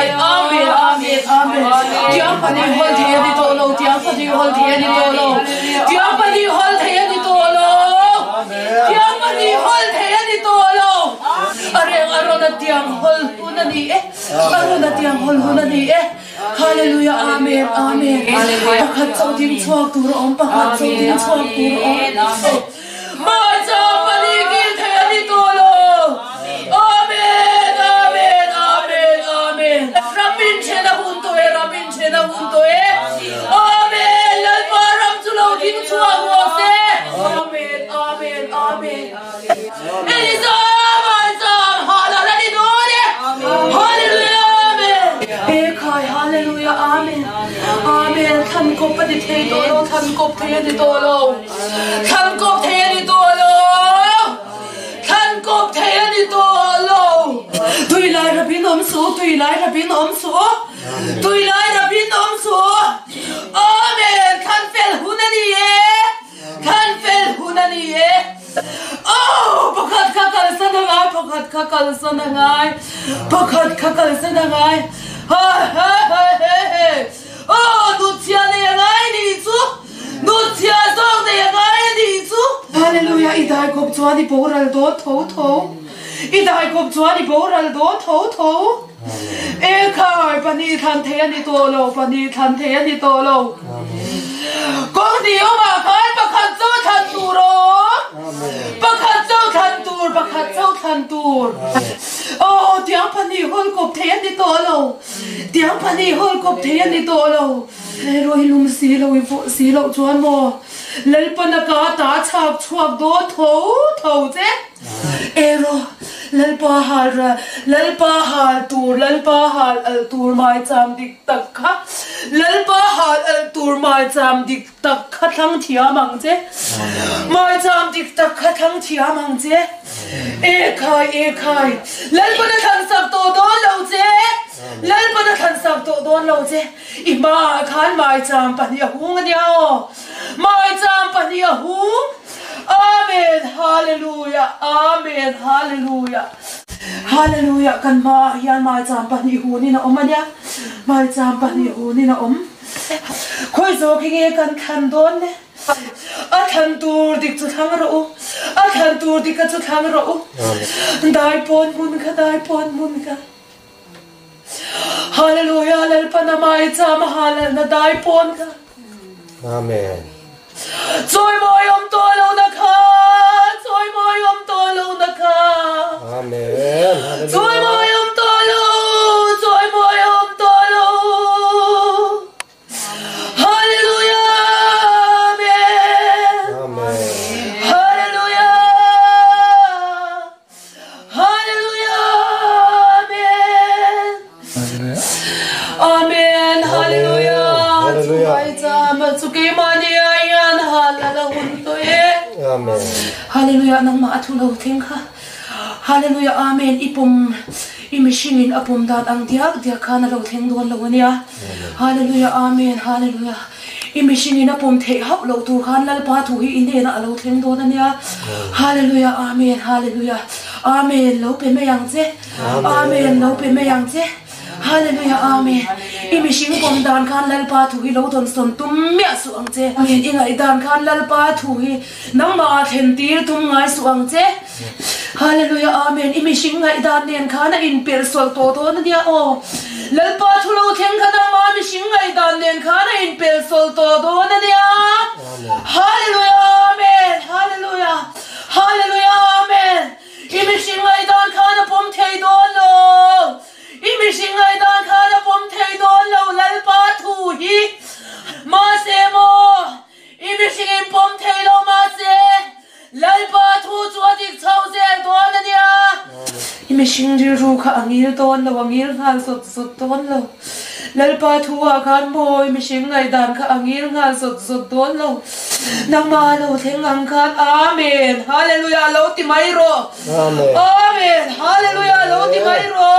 kai amen amen amen tiang pani hol thia ni to lo tiang pani hol thia ni to lo tiang pani hol thia ni to lo tiang pani hol thia ni to lo areng arona tiang hol hunani arona tiang hol hunani hallelujah amen amen pakhat chau ding chuak tur om pakhat chau ding chuak tur om ma cha pani ki thia ni to lo amen amen amen amen rabin chena hun to amen lal param chulo ding chuak wo se amen amen amen elisa ma cha hallelujah do le hallelujah amen kai hallelujah amen amen than kop pa di thei to lo than kop thei ni to lo than kop thei ni to lo than kop thei ni to lo tui lai rabin om su tui lai rabin om su tui lai rabin om su amen kan fel hunani kan fel hunani oh pakhat kakal sanangai pakhat kakal sanangai pakhat kakal sanangai oh nutia ne ngai ni chu nutia song ne ngai ni chu hallelujah idai kop chuani boral do tho idai kop chuani boral do tho kai pani than the ni to lo pani than the ni to lo kong dio ma kai pakhat chu than tu ro pakhat chu than tur oh tiang pani hol kop the ni to lo tiang pani hol kop the ni to lo ro hilum si lo chuan mo lel pana ka ta chap chuak do tho che ero lal pa hal tur mai cham dik tak kha lal pa hal tur mai cham dik tak kha thang thia mang che mai cham dik tak kha thang thia mang che e khai lal pa than sak to don lo che lal pa than sak to don lo che I ma khan mai cham pa ni hung nia mai cham pa ni hung amen hallelujah amen hallelujah hallelujah kan ma hian mai cham pa ni hu ni na om ania mai cham pa ni hu ni na om khoi zo ki nge kan than don ne a than tur dik chu thang ro a than tur dik chu thang ro dai pon mun kha hallelujah lal pa na mai cham halal na dai pon kha amen Joy moi om to lo na kha joy moi om to lo na kha amen joy moi om to lo hallelujah amen hallelujah amen hallelujah amen hallelujah nang ma athu lo thing kha hallelujah amen ipum imishingin apum dat ang dia khana lo thing don lo ania hallelujah amen hallelujah imishingin apum the hap lo tu khan lal pa thu hi ine na lo thing don ania hallelujah amen amen lo pe me yang che amen lo pe me yang che hallelujah amen imishing pom dan khan lal pa thu hi lo don son tum mya su ang che amen ingai dan khan lal pa thu hi nang ma then tir tum ngai su ang che hallelujah amen imishing ngai dan nen khana in per sol to na dia o lal pa thu lo theng khana ma mishing ngai dan nen khana in per sol to na dia hallelujah amen hallelujah amen imishing ngai dan khana pom thei don lo imishing ngai dan khana pom thei don lo lal pa thu hi ma se mo imishing in pom thei lo ma se lal pa thu chu dik chau se don ania imishing ri ru kha angil don lo angil ngal sot don lo lal pa thu a khan mo imishing ngai dan kha angil ngal sot don lo nang ma lo theng ang khan amen hallelujah lo ti mai ro amen hallelujah lo ti mai ro